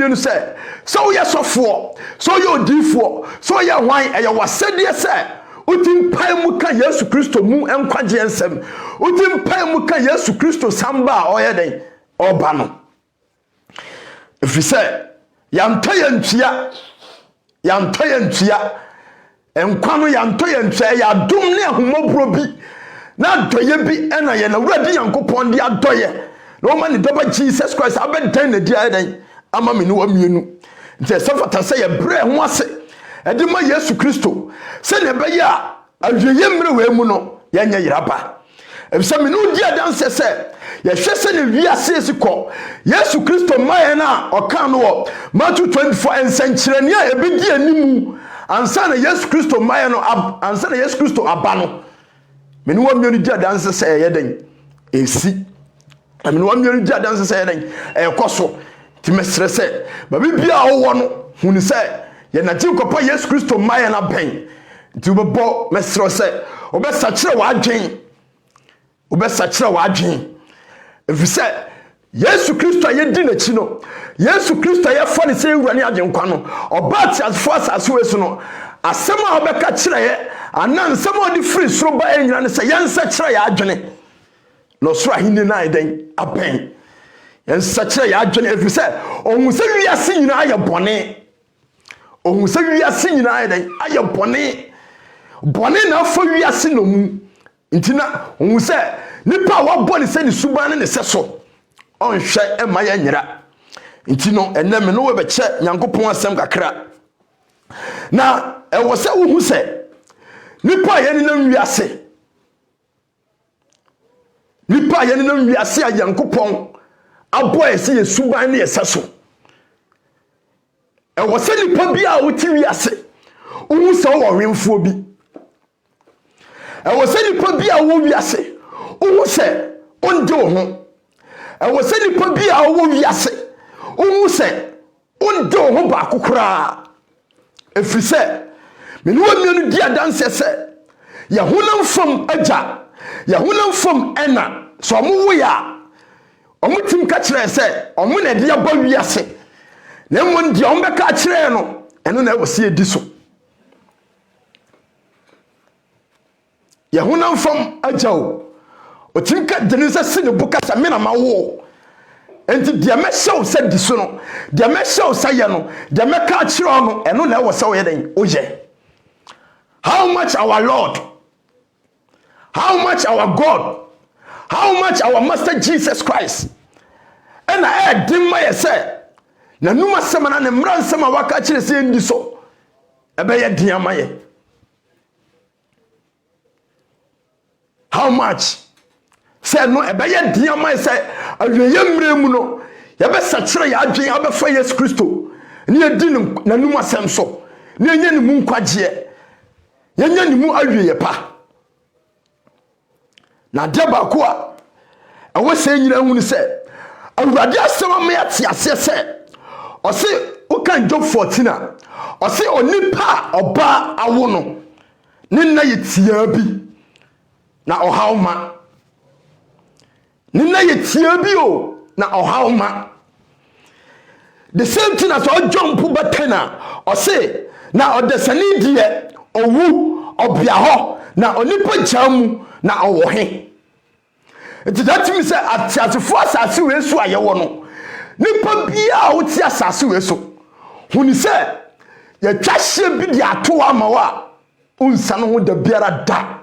mienu say so ye sofo so ye odifo so ye hwan eye wasede say utim pai mu ka Yesu Kristo mu enkwagye ensem utim pai mu ka Yesu Kristo samba oye den oba no if you say yantoye ntua enkwano yantoye ntua ya dum ne ahomobro bi na doye bi ena ye na wurade yankopon de adoye no man doba Jesus Christ abentan na dia den ama me no amienu nti sefata say ye bre ho ase edi ma Yesu Kristo se ne be ya ahweye mre we mu no ye nya yiraba ebisa me no dia dan se ye hwe se ne wiase esiko Yesu Kristo maye na oka no wo Matthew 24 ensankyerene a ebedi animu ansa na Yesu Kristo maye no ansa na Yesu Kristo aba no me no amienu dia dan se ye den esi me no amienu dia dan se ye den ekoso ti mesre se ba bibia wo no hunu se ye na ti kopa Yesu Kristo maye na ben ti bebo mesre se obesakire wadwen if say Yesu Kristo ye di na chi no Yesu Kristo ye fa ne se ewura ne agyenkwa no obati as force as we so no asem a obeka kire ye anan nsem odi free soro ba enyina ne se yensa kire ya adwene no soro ahini na eden aben yensa kire ya adwene if say ohun se wiase nyina aye bone ohun se wiase nyina eden aye bone na afa wiase no mu ntina ohun se nipa wa bone se ni suban ne se so onhwe e ma ya nyira ntino eneme no we be che nyankopon asem kakra na e wo se wo hu se nipa ye ni nam wiase a nyankopon aboye se ye suban ne ye se so e wo se nipa bi a wo ti wiase wo hu se wo wenfo bi e wo se nipa bi a wo wiase wo hu se onde wo ho e wo se nipa bi a wo wiase wo se onde wo ho ba kokora efri se me no amienu di adanse se ya honam fam agya ya honam fam ena so mo wo ya omutim ka kire se omo na de aba wiase na mo ndi o mbeka kire no eno na wo se edi so ya honam fam agya o tinka denisa sine buka sa me na ma wo enti dia me show se di so no dia me show sa ye no dia me ka kire no eno na wo se wo ye den oje. How much our Lord, how much our God, how much our Master Jesus Christ. And I dim my say na numa semana ne mran sema waka kire se ndi so ebe ye dia maye. How much say no ebe ye dia maye say aweye mre mu no ye be sakire ya adwen abefa Yesu Kristo ne ye di na numa sem so ne enye ne mu nkwagye yenya ni mu awie pa na de ba ko a wo se nyina hu ni se awurade asema me ate ase se o se o kan Job 14 a o se onipa oba awo no ne na yetia bi na ohawma ne na yetia bi o na ohawma the same thing as o jump betena o se na odesani die owu obia ho na onipa jamu na owo he that means say atiasefo asase we so ayewo no nipa bia wo ti asase we so huni say ya twahye bi di ato ama wa unsa no ho da biara da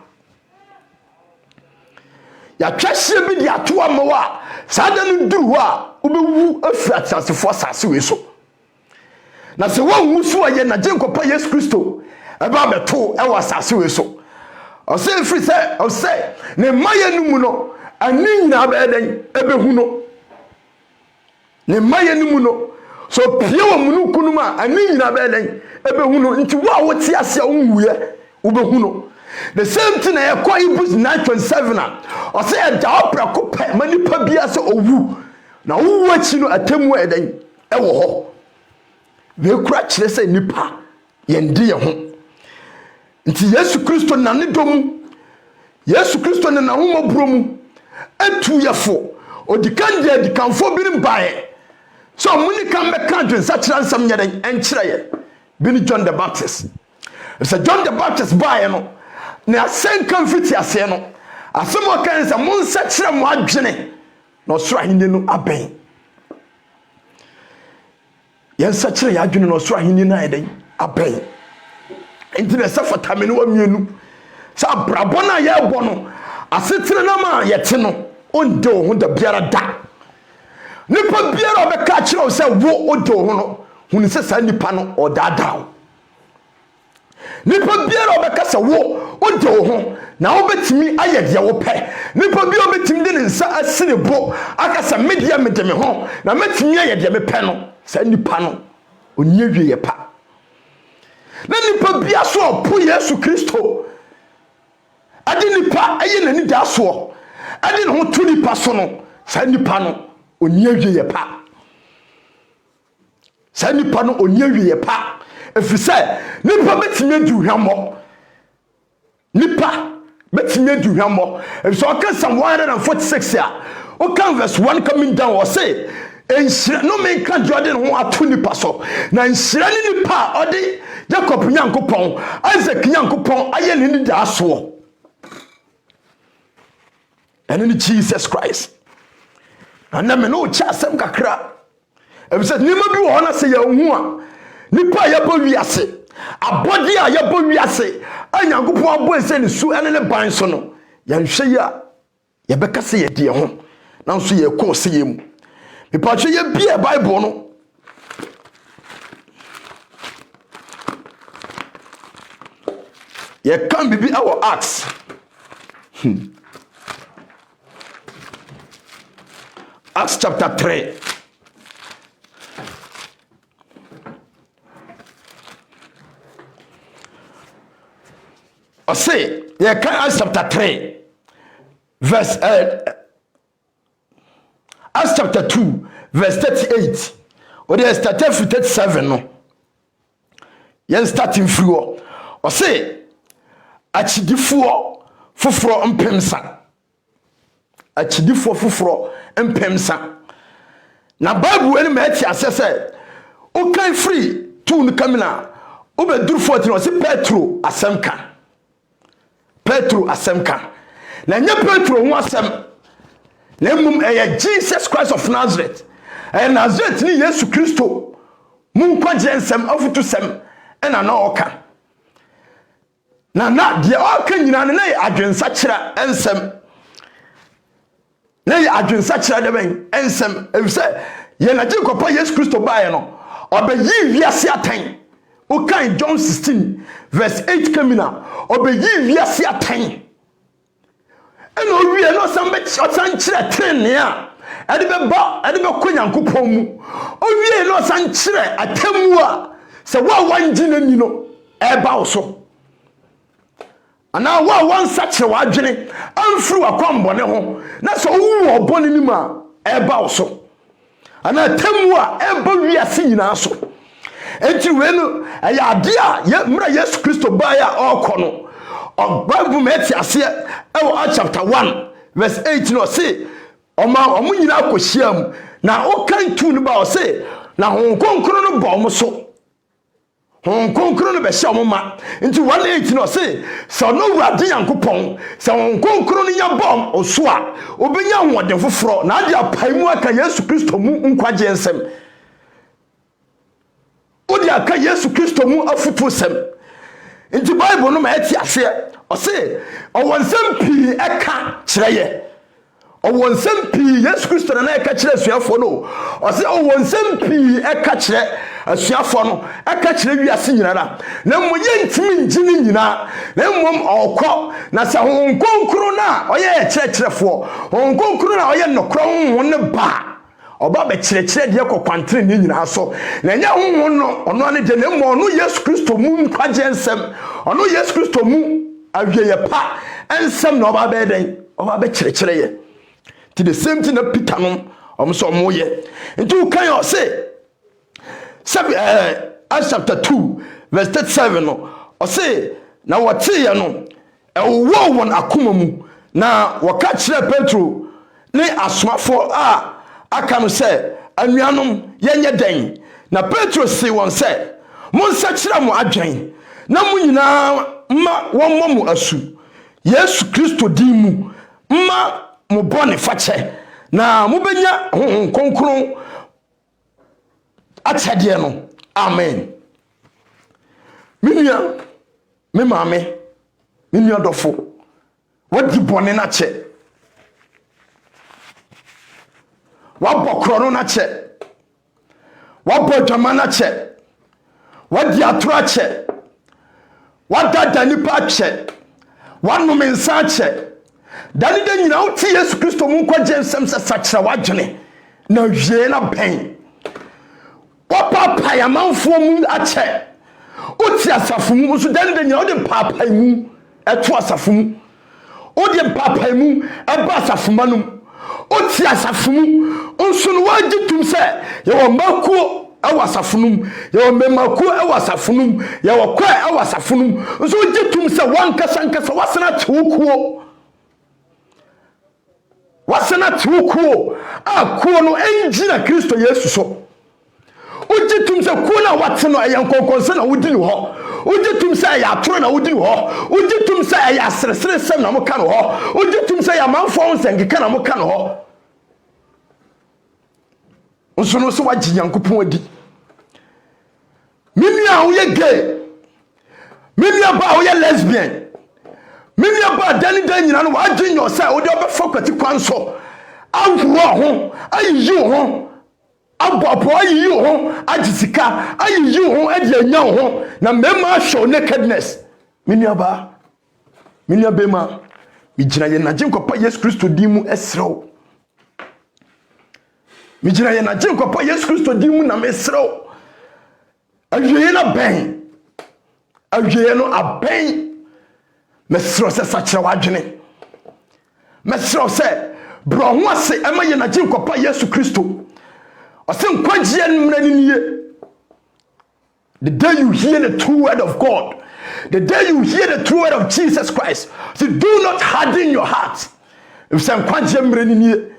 ya twahye bi di ato ama wa sada no duru a obewu afiri atiasefo asase we so na se wo nwusu aye na jenkopa Yesu Kristo eba beto e wasase we so o se free say o say ne maye nu mu no ani nyina be den ebe hu no ne maye nu mu no so pie wo mu nu kunu ma ani nyina be den ebe hu no nti wo a wo ti ase a unwuye wo be hu no the same thing na yakwa Hebrews 9:27 a o say da opra ko pe mani pa bia se owu na wo wachi no atemu e den e wo ho we kura kire se nipa yendi ye ho nti Yesu Kristo na ne dom Yesu Kristo ne na homobro mu atu yefo odikan de dikanfo birim bae so muni kan be kan dwen sa kira nsam nyeden enkyere ye bi ni John the Baptist. It's a John the Baptist by no na asen kan fiti ase no asem o kan sa mun sa kire mo adwene no soro ahinde no aben yen sa kire ya adwene no soro ahinde na eden aben enti na sa fatame no wamienu sa brabo na ye bo no asetire na ma yete no onde o ho da biara da nipa biara obeka kire o se wo ode o ho no hunu se sa nipa no o da da nipa biara obeka se wo ode o ho na obetimi ayede wo pe nipa biara obetimi de nsa asine bo aka se media medeme ho na metimi ayede me pe no sa nipa no oni awie pa na nipa biara so po Yesu Kristo ade nipa aye nani da so ade ne ho to nipa so no sa nipa no oni awie pa sa nipa no oni awie pa efise nipa betimi adu hwammo nipa betimi adu hwammo efise o kan Psalm 146 ya o kan verse 1 coming down o say enhyira no men kan Jordan ho ato nipa so na enhyira ni nipa ode Jacob Nyankopon Isaac Nyankopon aye ni da so and in Jesus Christ and na me no cha sem kakra efise nima bi wo na se ya hu a nipa ya bo wiase abodi a ya bo wiase Nyankopon abo ese ne su ene ne ban so no ya nhwe ya ya beka se ye de ho na nso ye ko se ye mu nipa hwe ye bia Bible no ye kan bibi our Acts Acts chapter 3 I say ye kan Acts chapter 3 verse Acts chapter 2 verse 38 or they started from 37 no yen starting free o say achidifo foforo mpemsa achidifo foforo mpemsa na Bible eni ma ati asese o kan free tu no kamina o be duru 14 o say Petro asemka na nya Petro ho asem na mum Jesus Christ of Nazareth Nazareth ni Yesu Kristo mun kwaje nsem afutu sem ena na oka na de oka nyina na ye adwensa kira ensem na ye adwensa kira de ben ensem efise ye na jikopa Yesu Kristo bae no obeyi wiase atan o kan John 16 verse 8 kamina obeyi wiase atan eno wie no sambe osan kire trene a ade be ko Nyankopon mu o wie no san kire atamu a se wa wanji nani no eba wo so ana wa wansa kire wa adwene amfuru akwambone ho na so wu obone ni ma eba wo so ana atamu a eba wiase nyina so enti we no aya ade a ye mra Yesu Kristo ba ya okono Bible meti ase Acts chapter 1 verse 8 no say omu nyina akoshiam na o kan tu no ba o say na hon konkro no ba o so hon konkro no be hye o ma nti 1:8 no say so no wurade Yankopon so hon konkro no nya bom o so a obenya nwode foforo na ade apai mu aka Yesu Kristo mu nkwaje nsem odi aka Yesu Kristo mu afutu sem nti Bible no ma eti ase o say o wonsem pi eka kireye o wonsem pi Yesu Kristo na eka kire asuafo no o say o wonsem pi eka kire asuafo no eka kire wiase nyina na mo ye ntimi ngini nyina na mom okọ na sa hon konkro na oye kirefo hon konkro na oye nokro ho ne ba oba be kire de kokwantre ni nyina so na nya ho no ono ne de na mo no Yesu Kristo mu nkwaje nsem ono Yesu Kristo mu awieye pa ensem na oba be den oba be kire ye ti the same thing na Peter no omso moye nti u kan yo say Acts chapter 2 verse 37 no o say na wote ye no wo won akoma mu na waka kire Petro ne asomafo a aka no say anuanom yenye den na Petro se won se monsa kira mo adwen na mo nyina ma won mo asu Yesu Kristo din mu ma mo bone fache na mo benya konkron atade no amen minia me maame minia dofo wadi bone na che wabokro no na che wabodwama na che wadi atro che wadada nipa che wanu mensa che dani de nyina uti Yesu Kristo mu kwaje nsem se sakira wadwene na hwie na ben papa ya manfo mu ache uti asafo mu so dani de nyina ode papa mu eto asafo mu ode papa mu eba asafo manum uti asafo mu onso no waji tum se ye wo makuo awasafunum ye memaku awasafunum ye wakwa awasafunum nso gitum se wankasa wasana tukuo akuo no enjina Kristo Yesu so ugitum se kuo na wate no ayankonkonse na wudi ho ugitum se ya atoro na wudi ho ugitum se ya asresere sem na moka no ho ugitum se ya manfo nsengeka na moka no ho nso no so wagi Yankopon adi Mimia uye gay. Mimia ba uye lesbian. Mimia ba dani nyina no wadwen yourself odi obefokati kwanso. Awuro ho, ayiyi ho. Abopo ayiyi ho, agisika, ayiyi ho, adi anya ho na mema show nakedness. Mimia bema. Mijina ye na jinkopa Yesu Kristo dimu esrew. Mijina ye na jinkopa Yesu Kristo dimu na mesrew. Awie na ben awie no aben mesro se sakira wadwene mesro se bro ho ase ema ye na jinkopa Yesu Kristo ose nkwagie nmraniniye the day you hear the true word of God, the day you hear the true word of Jesus Christ, so do not harden your heart. If some kwagie nmraniniye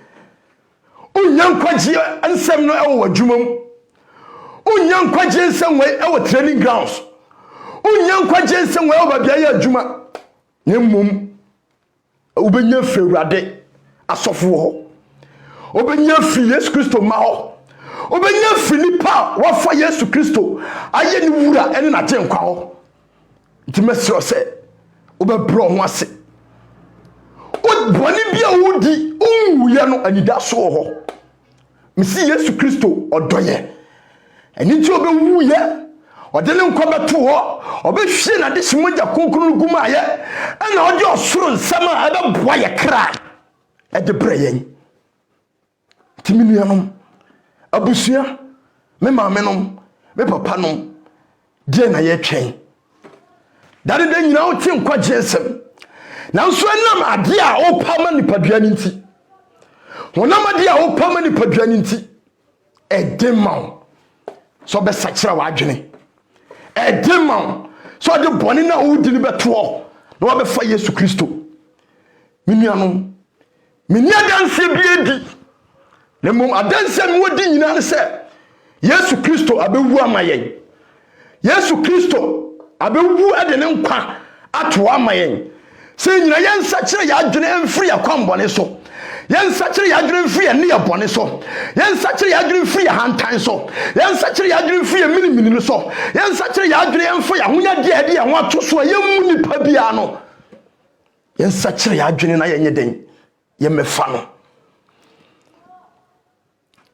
unyan kwagie ansem no ewo adwumam unyan kwaje nsem we ewo training grounds unyan kwaje nsem we oba bia ya adwuma nyemmom ubenya fewurade asofo ho obenya fi Yesu Kristo ma ho obenya fi nipa wafa Yesu Kristo aye ni wura ene na tenkwa ho ntimesiro se obebro ho ase odboni bia wudi unwuye no anida so ho misi Yesu Kristo odoye eni ti obewu ye odele nkwa beto ho obehwie na de simoja konkronu guma ye na ode osoro nsama ebeboa ye kra ede breyen timinu yanom abusua me maamenom me papanom die na ye twen dare de nyina o ti nkwa jesem na nso enam ade a o pama nipadua ni nti honam ade a o pama nipadua ni nti edema so be sakira wadwene edema so de boni na wudi ni beto na wa be fa Yesu Kristo minianom minia danse biedi na mom adanse mi wodi nyina ne se Yesu Kristo abewu amayen Yesu Kristo abewu ade ne nkwa ato amayen se nyina yen sakira ya adwene emfiri akwambone so yen sakire ya adwene mfiri ya ne ya bone so yen sakire ya adwene mfiri ya hantan so yen sakire ya adwene mfiri ya minimini no so yen sakire ya adwene mfiri ya hunya de ya ho ato so ya mu nipa bia no yen sakire ya adwene na yenye den ye mefa no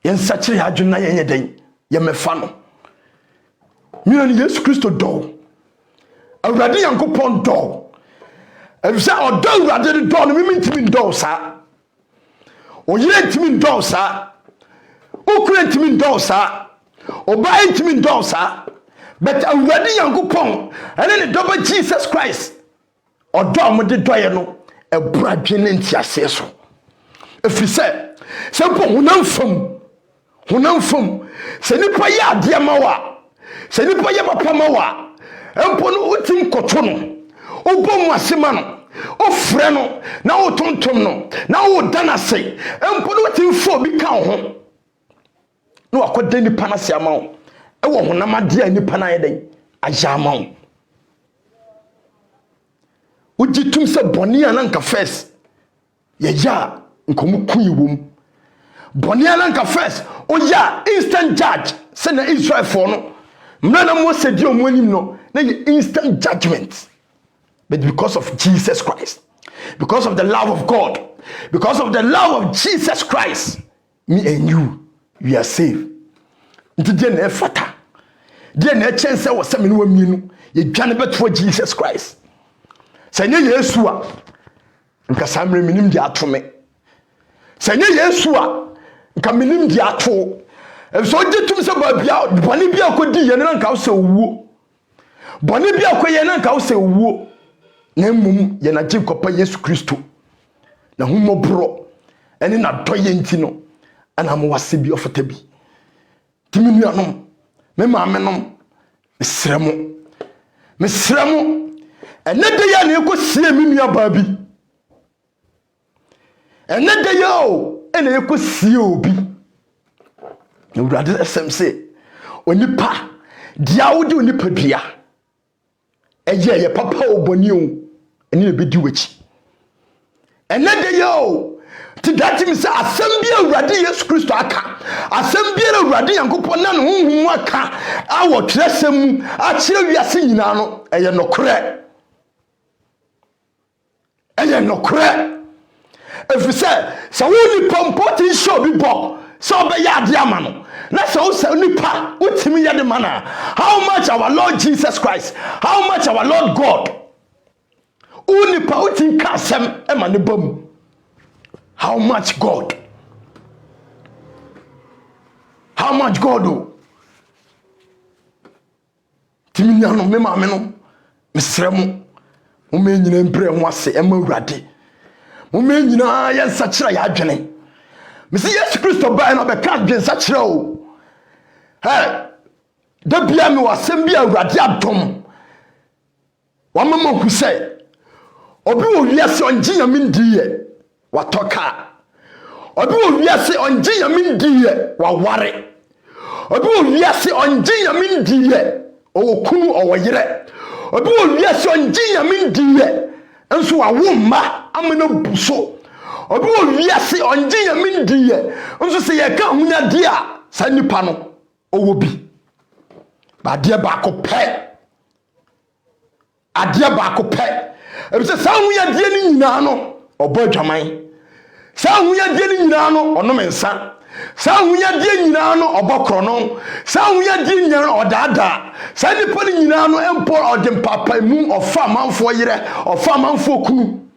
yen sakire ya adwene na yenye den ye mefa no ni Yesu Kristo do awurade Yankopon do efisa odo awurade do no mimi ntimi do sa oyire ntimi ndo sa okure ntimi ndo sa oba ntimi ndo sa but awurade Yankopon ene ne doba Jesus Christ odo mo de doye no ebradwene ntiase so efise sempo hunamfam se nipa ya ade mawa se nipa ya papa mawa empo no utim koto no obom asema no ofre no na otontom no na odana sei empo no timfo bi ka ho no akoda nipa na se ama wo e wo honamade a nipa na yeden agya ama wo ujitum se boni ananka first ye ya nkomu kun wom boni ananka first o ya instant judge se na Israel for no mna mo se di omonim no na instant judgment. But because of Jesus Christ, because of the love of God, because of the love of Jesus Christ, me and you, we are saved. Nti de na efata. De na chance wo se me no aminu, ye dwane beto Jesus Christ. Sanye Yesu a nka samre minim di atome. Sanye Yesu a nka minim di ato. E so gitum se ba bia bone bia kodi ye na nka wo se wuo. Bone bia koye na nka wo se wuo. Na mmom ye na gye kopa Yesu Kristo na humobro ene na doye nti no ana mo wase bi ofota bi timi nuanom me maamenom mesremo ene de ya na ekosie mi nua ba bi ene de ya o ene ekosie obi na urade smc onipa dia wodi onipa dua eye ye papa oboni o ene be di wachi ene de yo ti dati mi se asem bia Awurade Yesu Kristo aka asem bia Awurade Yankopɔn na no honhom aka awo tresem a kire wiase nyina no eye nokre efise sa woni pompoti show bi bo so be ya de ama no na so se nipa utimi ya de mana. How much our Lord Jesus Christ, how much our Lord God unipa utin kasem ema ne bam. How much God? How much God do? Timinya no me maame no mesremo mo me nyina mpre ho ase ema Awurade mo me nyina ye nsakira ya adwene mesi Yesu Kristo ba na be ka adwen nsakira o da bia me wasem bia Awurade adom wa mama hu se obi wo wiase onji yamin diye watoka obi wo wiase onji yamin diye wa ware obi wo wiase onji yamin diye o kunu o yire obi wo wiase onji yamin diye enso wa womma amena buso obi wo wiase onji yamin diye enso se ye ka hunya dia sa nipa no owo bi ba dia ba ko pe adia ba ko pe ebise sa hunya die ni nyina no obo adwaman sa hunya die ni nyina no ono mensa sa hunya die nyina no obokro no sa hunya die nyina no odada sa nipa ni nyina no empo odem papa mu ofa manfo yire ofa manfo kunu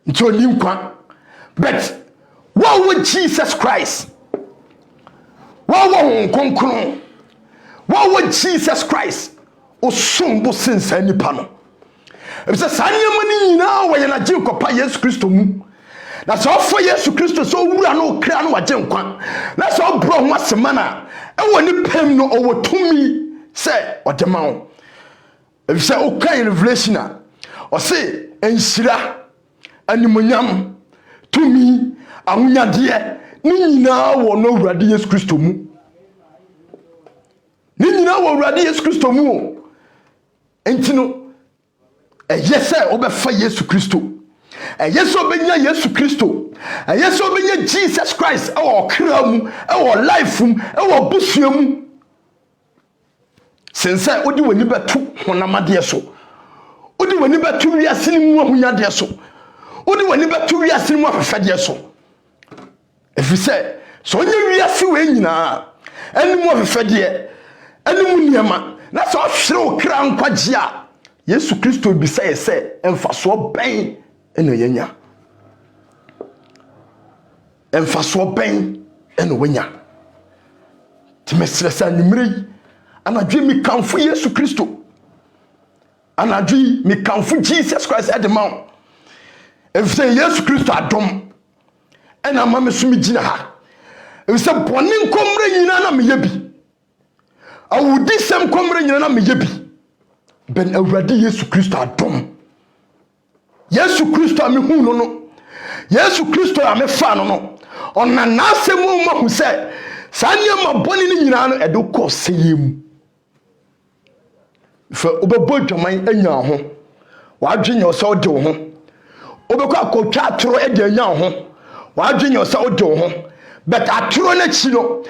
nto ninkwa but what with Jesus Christ what konkron what with Jesus Christ osumbo sensa nipa no ebisa sanyema ni nyina wo ye na gye kopa Yesu Kristo mu na so fo Yesu Kristo so wura no kra no wagye nkwa na so bro ho asema na ewo ni pem no owo tumi se odema wo ebisa o kan revelation a o se enhyira animonyam tumi ahonyade ni nyina wo no Awurade Yesu Kristo mu ni nyina wo Awurade Yesu Kristo mu entino yese obefa Yesu Kristo yese obenya Yesu Kristo yese obenya Jesus Christ ewo kra mu ewo life mu ewo busua mu sense odi wani betu honamade so odi wani betu wiase ni mu ahunyade so odi wani betu wiase ni mu afefade so efise so onye wiase we nyina eni mu afefade eni mu niema na so hwere okra nkwagye a Yesu Kristo bisa yese emfaso ben eno yenya emfaso ben eno wenya timesresa nimrei anadwe mi kanfo Yesu Kristo anadwe mi kanfo Jesus Christ adema efse Yesu Kristo adom ena mama sumi gina ha efse bone nkomre nyina na meyebi awudi sem komre nyina na meyebi ben Awurade Yesu Kristo adom Yesu Kristo ami hu no Yesu Kristo a me fa no ona na asemu ma hu se sanye ma boni ni nyina no edo ko seyem fa obebo dwaman anya ho wadwenye oso ode ho obekọ akotwa atoro ede anya ho wadwenye oso ode ho but atoro na chi no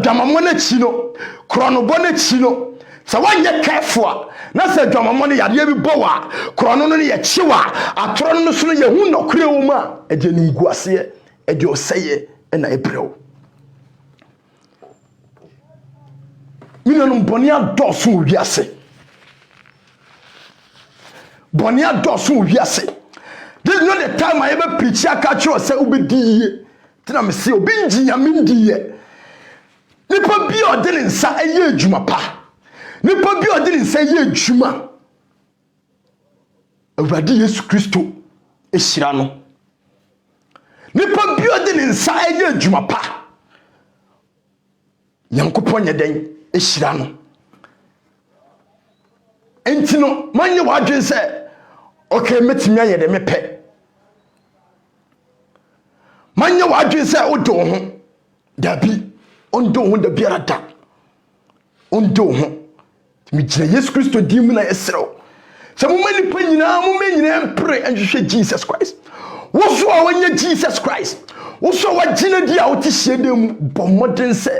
dwamamo na chi no kronobo na chi no sa wanye careful na se dwamamo ne yade bi bowa krono no ye chiwa atoro no so ye hu nokure wo ma ede ningu ase ede oseye na ebrew minanum boni adoso wiase boni adoso wiase. This is not the time I ever preach a catch or say ubedi tina me say obi njinya mindiye nipa bi odin nsa eye adwuma pa nipa bi odin nsa eye adwuma Awurade Yesu Kristo ehira no nipa bi odin nsa eye adwuma pa Nyankopon nyeden ehira no entino manye wadwen se okay metimi ayede mepe manya wadwen se odo ho dabi ondo ho da biara da ondo ho mi gina Yesu Kristo di mu na esrew se mo mani pa nyina mo menyina empre anhwehwe Jesus Christ wo so a wanya Jesus Christ wo so wa gina di a wo ti hyedem bo modern se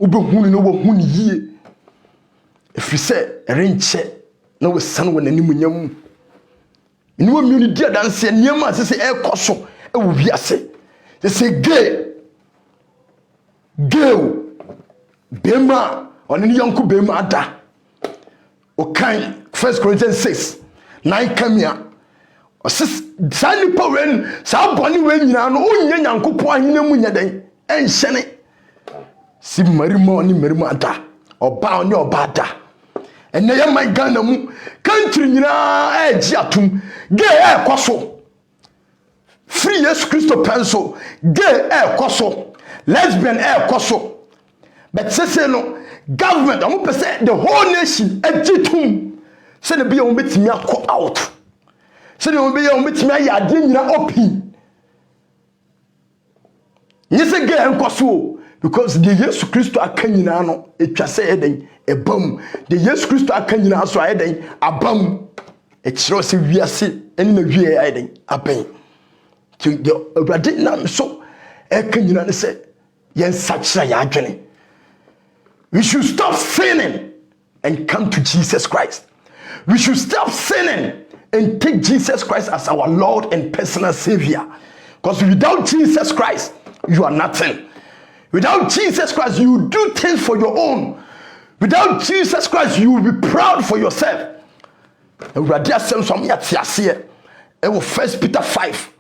obehunu no wo hunu yie efri se erenche na wo san wo nanim nyam ni wo mi ni di adanse niam asese e koso e wo wiase. They say gay bema on any young bema ada okay 1 Corinthians 6:9 come here o sis sani powen sa boni we nyina no onye nyankopon ahene mu nyaden enhyene si marima ni marima ada oba oni oba ada enne ye man Ghana mu country nyina eji atum gay koso free Yesu Kristo penso gay koso lesbian koso but say no government am pese the whole nation agitum say the be o betimi akọ out say the be o betimi ayade nyina open nyese gay nkoso because the Yesu Kristo akanyina no etwa say eden ebam the Yesu Kristo akanyina so eden abam ekiro se wiase en na wie eden aben the Awurade nam so ekanyina ne say yen sachira ya adwene. We should stop sinning and come to Jesus Christ. We should stop sinning and take Jesus Christ as our Lord and personal Savior. Because without Jesus Christ, you are nothing. Without Jesus Christ, you do things for your own. Without Jesus Christ, you will be proud for yourself. And we are there saying some here. 1 Peter 5.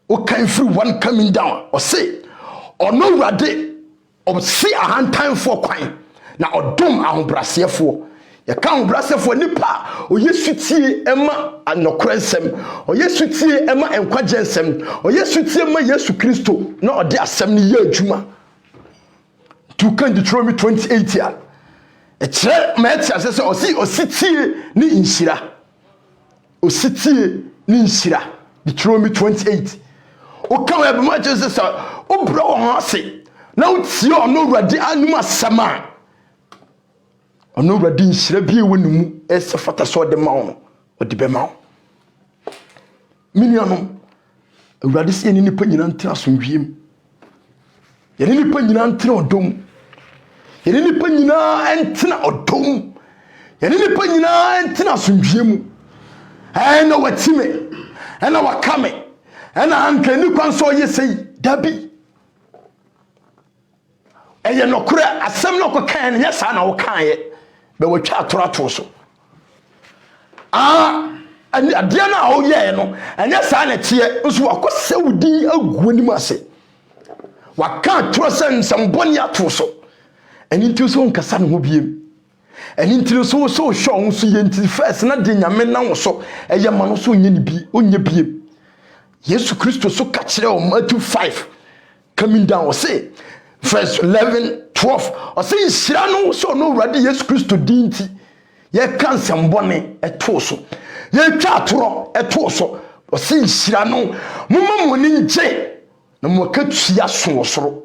Okay, free one coming down. Or say, or no rade. Or see a hand time for quine. Now, or dom a brasier for. You can't brasier for nipa. Or yes, you Emma and no crensem. Or yes, you Emma and quadjensem. Or yes, you Emma, yes, Christo. No, they are 70-year Juma. To can Deuteronomy 28 year. A chair, my says, or see, or sit ni inshira. Or sit ni inshira. Deuteronomy 28. O come have much as a oh, bro, horsey. Now it's your no ready anuma sama. Or no ready shrebi when as a fata saw the mount or the bemau. Minianum, a radis in any penny antinasum vim. Yen any penny antin or dome. Yen any penny antina or dome. Yen any penny antinasum vim. I know what Timmy and our coming. And I can you console you say, Debbie. And you no kura asem no kan yes na wo kan ye be wo twa torato so and ade na wo ye no anya sa na tie nso wakose wudi agu anim ase waka toro sen samboni ato so eni nti so nkasa ne ho biem eni nti so so hwo so ye nti first na de nyame na wo so eye ma no so onye ne bi onye biem Yesu Kristo so ka kire o Matthew 5 coming down or say verse 11, 12. Or say, Shirano, so no ready, yes, Christo dinti. Ye can some bonnet a torso. Ye chatro a torso. ɔse nhyira no momma mo ni ngye na mo ka tua so wɔ soro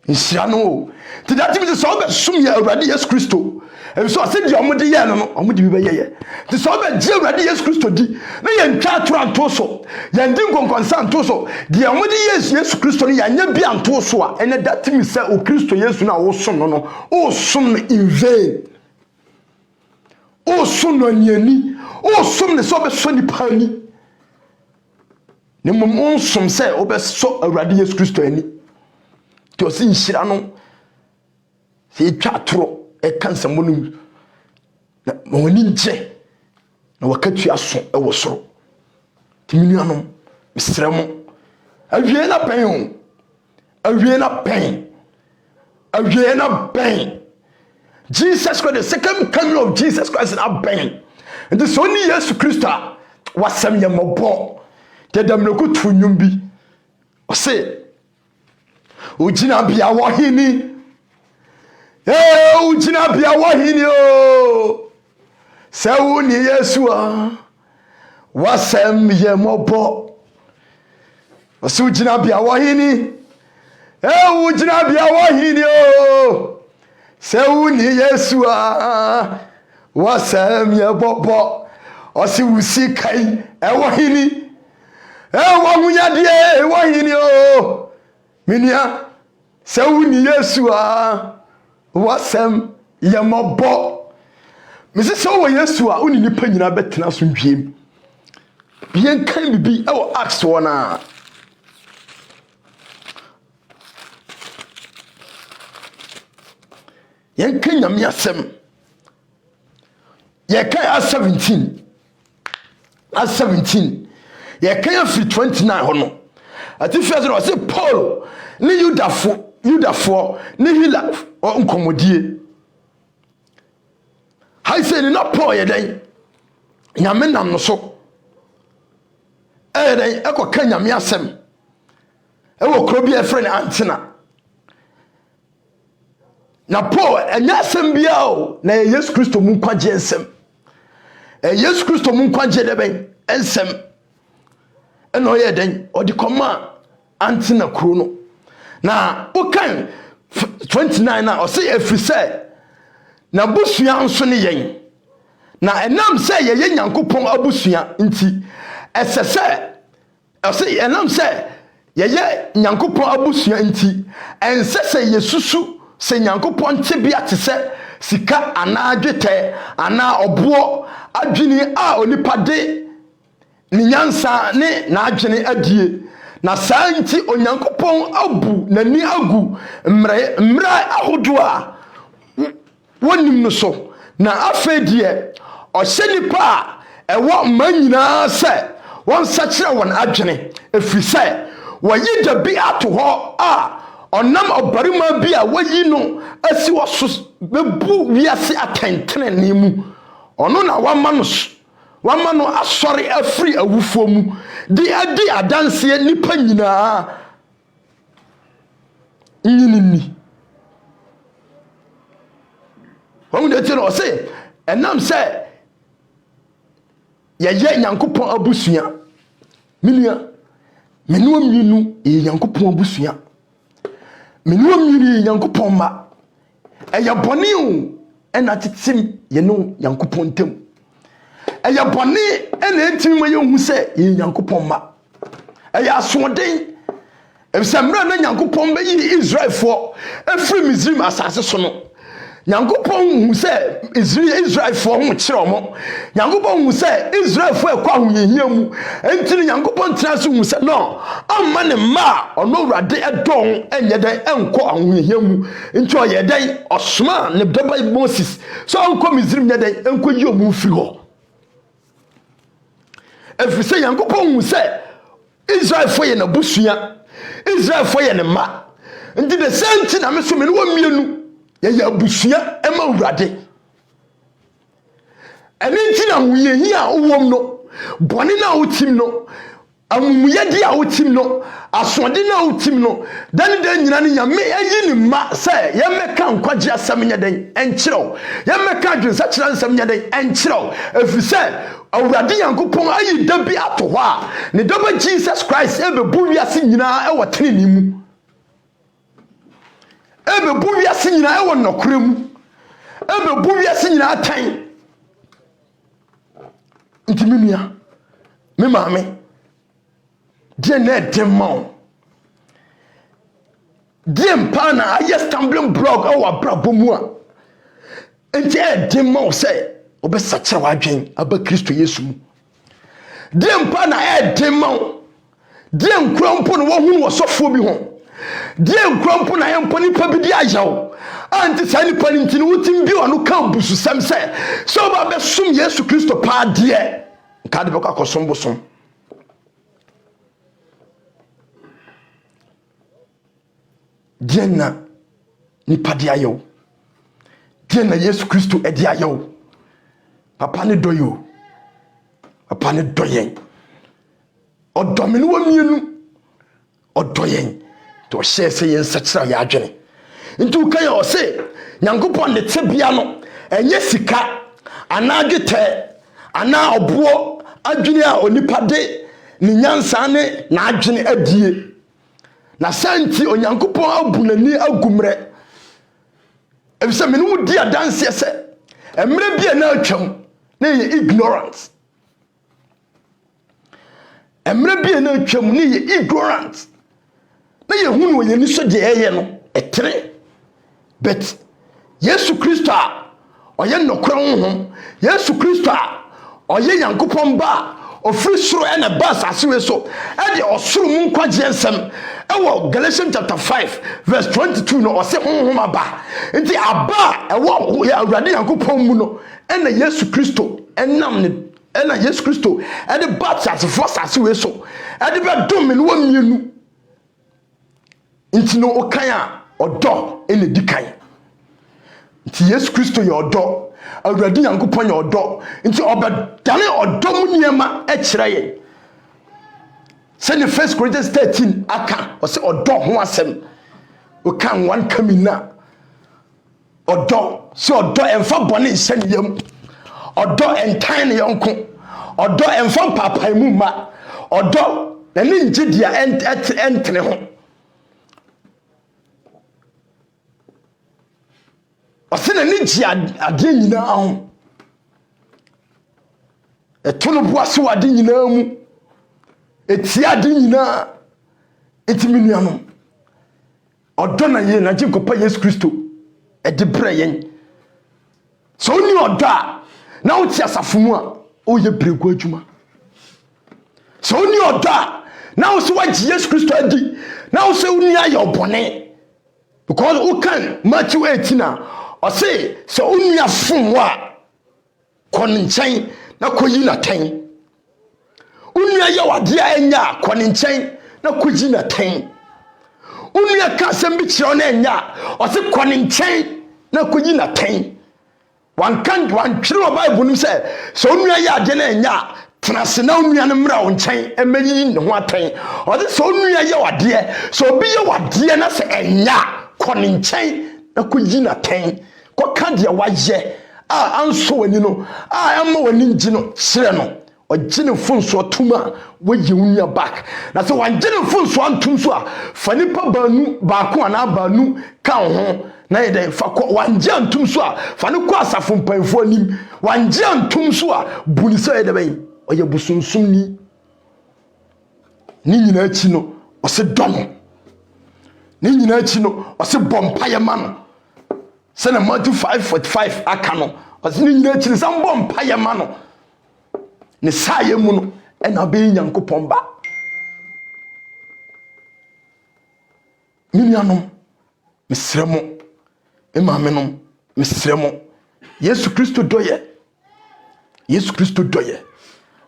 nhyira no ti da timi so be sum ya Awurade Yesu Kristo e so ase di omode ye no omode bi be ye ti so be je Awurade Yesu Kristo di na ye ntwa atoro anto so ye ndi nkonkonsa anto so di omode Yesu Kristo no ya nya bi anto so a ene da timi se o Kristo Yesu na wo som no o som in vain o som no nyani o som ne so be so ni pani ne mom som se o be so Awurade Yesu Kristo ani to si nhyira no se twa atoro e kansa monum na woni nje na wakatua so e wo soro timini anom misremo awie na pen awie na pen awie na pen Jesus Christ, the second coming of Jesus Christ na pen and so ni Yesu Kristo wasam ye mobo te damleku tunwum bi o se ujina bia wo hini ujina bia wo hini o se wo ni Yesu a wasam ye mobo o se ujina bia wo hini ujina bia wo hini o se wo ni Yesu a wasam ye bobo o se wusi kai e wo hini wo hunyade e wo hini o minia se wo ni Yesu a wasam ye mobo misi se wo Yesu a oni nipa nyina betena so ndwiem bien kan bibi e wo acts wona yen kan nyame asem ye kan a 17 ye kan fi 29 hono ati fi azero se Paul ni Yudafo ni hila o nkomodie hai se ni na Paul ye den nyame nam no so den ekoka nyame asem e wo krobi e frɛ ne Antena na Paul enya asem bia o na Yesu Kristo mu kwagye ensem Yesu Kristo mu kwagye de ben ensem eno ye den odi koma Antena kuro no na okan 29 na o se efrise na busua nso ne yen na enam se ye Nyankopon abusua nti esese o se enam se ye Nyankopon abusua nti ensese Yesusu se Nyankopon tebia te se sika ana adwete ana obo adwini a onipa de ni nyansa ne na adwene adie na saa nti Onyankopon abu nani agu mra ahodo a wonim no so na afedie o hyenipa a ewo manyina se won sakire won adwene efrise wayi da bi ato ho a onam obarima bi a wayi no asi woso bebu wiase atentene ne mu ono na wama no asori afri awufo mu di adi adanse nipa nyina nyinini wamu de tino o se enam se ye Nyankopon abusua minua menuam nyinu ye Nyankopon abusua menuam nyinu ye Nyankopon ma eya boni o ena titim ye no Nyankopon tem eya boni ena etim ye hu se ye Nyankopon ma eya asoden emsamra na Nyankopon be yi Israelfo efri Misrim asase so no Nyankopon hu se Israelfo hu kire omo Nyankopon hu se Israelfo ekwa hu yehia mu enti Nyankopon tena so hu se no amma ne ma ono Awurade edon enye den enko hu yehia mu enti o ye den osoma ne daba Moses so enko Misrim ne den enko yi omu firi ho efise Nyankopon hu se Israelfo ye na busua Israelfo ye ne ma enti de senti na me so me no mienu ye abusua ema Awurade eni nti na huyehia owom no bone na wotim no amumuyedi a wotim no asode na wotim no dan nyina ne nyame ayi ne ma se ye meka nkwaje asem nya den enkyerɛw ye meka dwensa kyerɛ nsem nya den enkyerɛw efise awurade yankopɔn ayi da bi ato hɔ a ne dɔba Jesus Christ ebebu wiase nyina e wotene ni mu ebebu wiase nyina e wonokore mu ebebu wiase nyina atan ntimimia me maame die na demon die mpa na aye stumbling block awa brabomu a enti demon say obesakira wadwen aba Kristo Yesu mu die mpa na demon die nkurampo no wohunu wosofo bi ho die nkurampo na yempo nipa bi di ajaw anti sani paninti no wutim bi wonu kan busu sem say so ba besum Yesu Kristo pa die ka de beka kosom bosom Diena nipa di ayo diena Yesu Kristo edi ayo papa ne doyo papa ne doyen odomene wa mienu odoyen to hye se yen sakira ya adwene ntu kan ya o se nyankopon ne tebia no enye sika ana adwete ana obo adwene a onipa de ne nyansa ne na adwene adie na santi onyankopon abunani agumre ebise menu di adanse ese emre bia na atwam na ye ignorance emre bia na atwam na ye ignorance na ye hunu wo ye ni so de eye no etere but Yesu Kristo a oye nokora honhom Yesu Kristo a oye nyankopon ba ofiri soro ena ba sasewe so e de osoro mu nkwaje ensem ewo Galatians chapter 5 verse 22 no ose honhom aba nti aba ewo ya awurade yankopon mu no ena Yesu Kristo enam ne ena Yesu Kristo e de ba sasewe so e de be dom ne wo mienu nti no okan a odo ene dikan nti Yesu Kristo ye odo awurade yankopon ye odo nti obedane odo mu niema e kire ye send the 1 Corinthians 13 aka o se odo ho asem o kan one kamina odo se odo emfa bone nsaniyam odo entan ne yonko odo emfa papai mu ma odo na ne ngidia entene ho o se na ne gi ade nyina ho etono boase wade nyina mu etia de nyina etiminuanom odo na ye na jikopa Yesu Kristo e de breyen so ni odo a na uti asafumu a o ye bregu adwuma so ni odo a na wo se waji Yesu Kristo adi na wo se uni aye obone because who can Matthew 18 o se so uni afun wa konnchan na koyi na tan unia ya wade anya kwani nchen na kuji na ten unia ka asem bi kire na anya o se kwani nchen na kuji na ten wan twere o Bible nim se so unia ya ade na anya trase na unia no mra o nchen emeyi ne ho aten o se so unia ya wade so obi ya wade na se anya kwani nchen na kuji na ten ko ka de wa ye a anso wani no a amma wani ngi no kire no ogine funso tuma wayi unya back na so wangine funso antum so a fanipa banu ba ko ana banu ka ho na yede fa ko wanje antum so a fani ko asafo mpanfo anim wanje antum so a buni so yede ben oye busunsum ni nyina achi no o se dono ni nyina achi no o se bompa ye ma no se na Matthew 5:45 aka no o se ni nyina achi sam bompa ye ma no ne saye mu no ena be nyankopon ba minyanom mesremo emamenom mesremo Yesu Kristo doye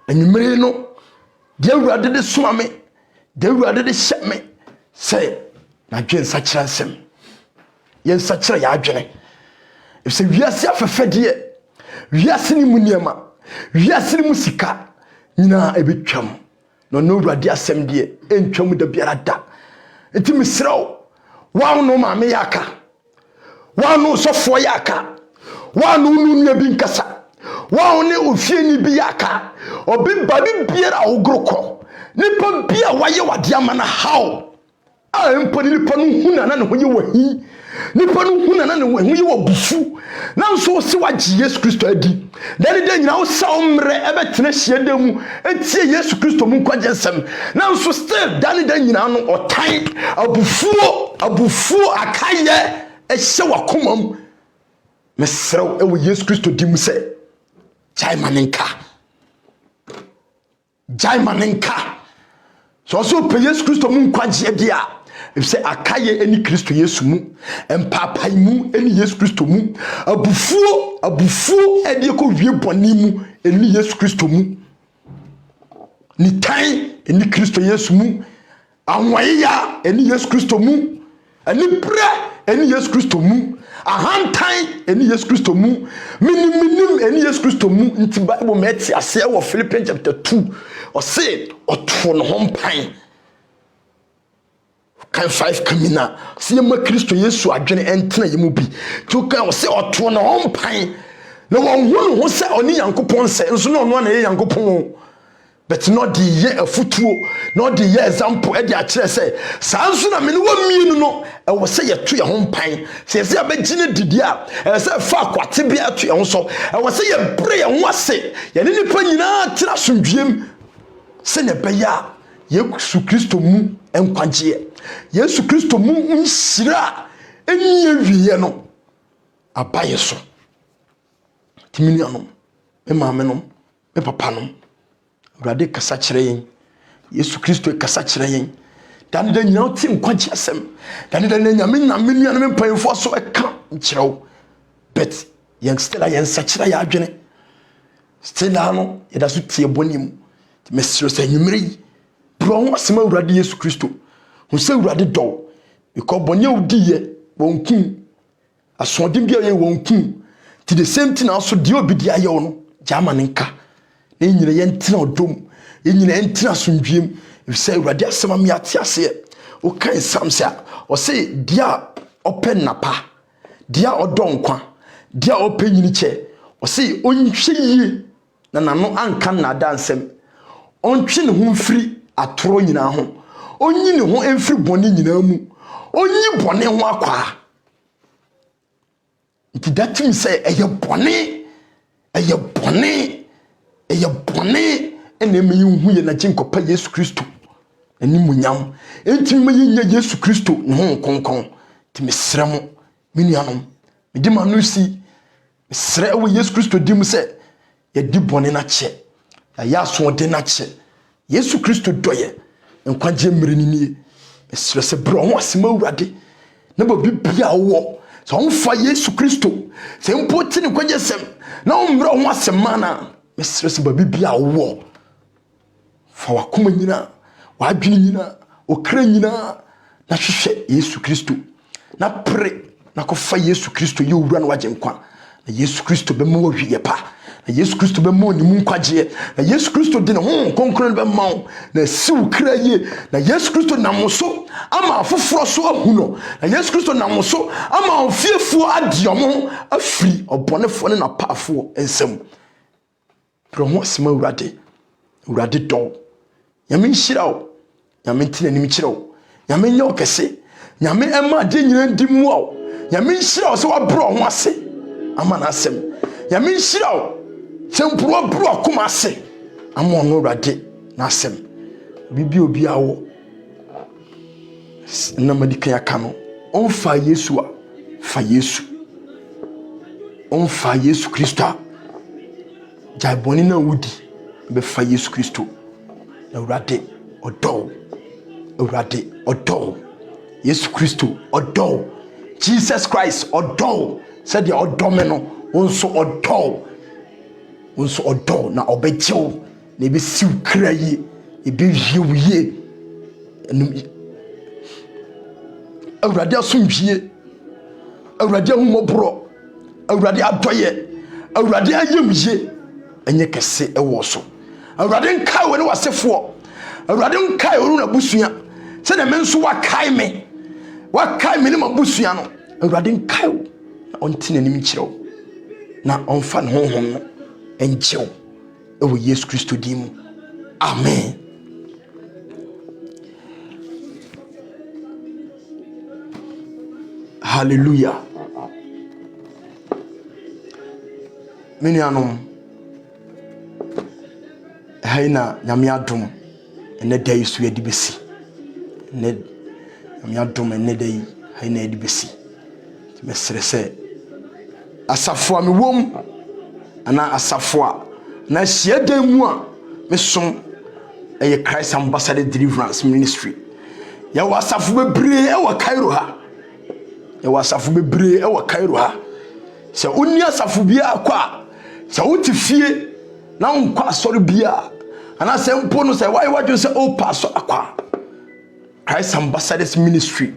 enumere no de awurade de soma me de awurade de hye me se na dwen sakira nsem yen sakira ya adwene se wiase afefede wiase ni mu niema wiase ni mu sika nyina ebetwam no no awurade asɛm de entwam da biara da enti mesrɛw wa no ma me yaka wa no sofo yaka wa no nua bi nkasa wa ne ofieni bi yaka obi ba bi biara ogorokɔ nipa bia waye wade ama na how a empo nipa no huna na ne ho ye wahi nipa no huna na ne ho ye wabufu na nso se wagye Yesu Kristo adi dane de nyina wo sa omre ebetena hyieda mu etie Yesu Kristo mu kwagye nsɛm na nso still dane de nyina no ɔtan abufuo akaye ehye wakomam mesrew ewo Yesu Kristo dim sɛ jaimanenka so pe Yesu Kristo mu kwagye dia efse akaye eni Kristo Yesu mu empapai mu eni Yesu Kristo mu abufuo edi ko wie boni mu eni Yesu Kristo mu ni tan eni Kristo Yesu mu anwaya eni Yesu Kristo mu ani pre eni Yesu Kristo mu ahantan eni Yesu Kristo mu minim eni Yesu Kristo mu nti Bible meti ase wo Philippians chapter 2 o say oto no hompan kan 5 kamina se ma Kristo Yesu adwene entena yemu bi to kan o say oto no hompan na won hu no se oni Yankopon se nso no no na ye Yankopon but not the year afutuo not the year example e dey akire say sanso na me no wa mienu no e wo say ye to ye hompan se se abegine didi a e say fa akwate bia to ye ho so e wo say ye bre ye ho ase ye ne nipa nyina tira sondwiem se ne beya Yesu Kristo mu enkwagye Yesu Kristo mu nhira enye wiye no abaye so timini anom me maame nom me papa nom Awurade kasa kyerɛ yɛn Yesu Kristo kasa kyerɛ yɛn dan da nyina ti nkwagye asɛm dan da nyame nua no me mpanyfo so ɛka nkyerɛw but yɛn still yɛn sakyerɛ yɛ adwene still no yɛda so tie bonim mesiro sɛ nwumere yi bro ho asɛm Awurade Yesu Kristo hu sɛ Awurade dɔw because bɔne odi yɛ wonku asɔden bia yɛ wonku ti the same thing also die obi dia yɛ no jama nenka enyire yentina odom enyire yentina sondwiem efisɛ Awurade asɛm am yate ase o kan samsa o say dia open napa dia odonkwa dia open nyini che o say onhwe yie na nano anka na dansem ontwe ne ho mfiri atoro nyina ho onyi ne ho emfiri bɔne nyina mu onyi bɔne ho akwa nti datim sɛ ɛyɛ bɔne ene me hu ye na jinkopa Yesu Kristo ani munyam enti me nya Yesu Kristo ne ho konkon ti mesrɛ mo menuanom me di ma no si mesrɛ wo Yesu Kristo di mu sɛ ye di bɔne na kye ya so de na kye Yesu Kristo doye enkwagye mmereni nie mesrɛ sɛ bro ho asɛm Awurade na ba bibia wo so on fa Yesu Kristo sɛ mpoti ne kwagye sɛm na on mmerɛ ho asɛm mana mesrɛ sɛ ba bibia wo fa wakoma nyina wadwene nyina okra nyina na hwehwɛ Yesu Kristo na pre na kofa Yesu Kristo ye owura na wagye nkwa na Yesu Kristo be ma wawie pa na Yesu Kristo be ma oni mu nkwagye na Yesu Kristo de ne ho konkron be ma na siw kra ye na Yesu Kristo nam so ama afoforo so ahu no na Yesu Kristo nam so ama ofiefuo adiomo afiri obonefo ne na paafo ensem pro ho asema Awurade dɔw nyame nhyiraw nyame ntina nim kyerɛw nyame nyɛ okese nyame ema de nyina ndi mu aw nyame nhyiraw sɛ wabro ho ase ama na asɛm nyame nhyiraw sɛ mpuro bro akoma ase ama ɔno Awurade na asɛm bibi obi awo na madika aka no ɔmfa Yesu a fa Yesu ɔmfa Yesu Kristo a gyae bɔne na wudi be fa Yesu Kristo Awurade ɔdɔw Yesu Kristo ɔdɔw Jesus Christ ɔdɔw said the ɔdɔme no wonso ɔdɔw na ɔbɛgyew na ebe siw kra yi ebe wie Awurade asomdwie Awurade ahumɔborɔ Awurade adɔyɛ Awurade ayemye enye kese ewo so Awurade nka we ne wasefo awurade nkae oru na busua se na me nso wakae me ne mabusua no awurade nkae wo na onti nanim kyerɛw na onfa ne honhom no enkyɛw ewo Yesu Kristo din mu amen. Hallelujah. Minianom haina nyame adom ene dai so yedi besi ne nyame adom ene dai haina yedi besi mesere se asafo a mewom ana asafo a na hia dan mu a mesom eye Christ Ambassador Deliverance Ministry ya wasafo bebre e wa Cairo ha ya wasafo bebre e wa Cairo ha se onni asafo bia akwa se wuti fie na nkwa asori bia ana se mpo no se why wadwo se o paso akwa Christ Ambassadors Ministry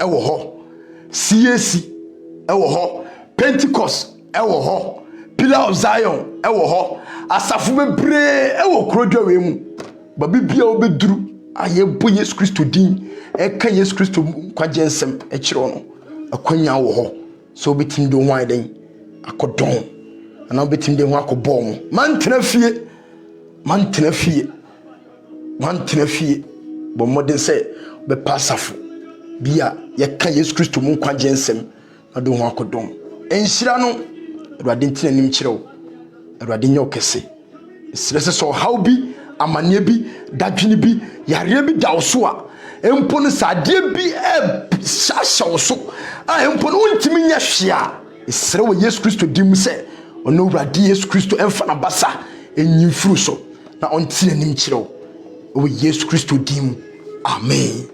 e wo ho CAC e wo ho Pentecost e wo ho Pillar of Zion e wo ho asafo bebre e wo krodwa we mu ba bibia obeduru aye bo Yesu Kristo din e ka Yesu Kristo kwagensem e kire no akwanya wo ho so betim do hwan den akodon ana betim de ho akobom man tena fie bo modern say be pasafo bia ye ka Yesu Kristo mu kwagensem na do ho akodon enhira no awurade ntina nim kirew awurade nyo kese sirese so how bi amane bi dadwene bi yare bi dawso a empo no sade bi shashaw so a empo no untimi nya hwea sire wo Yesu Kristo dim se ono awurade Yesu Kristo emfa na basa enyimfuru so na ontina nim kirew wo Yesu Kristo dim amen.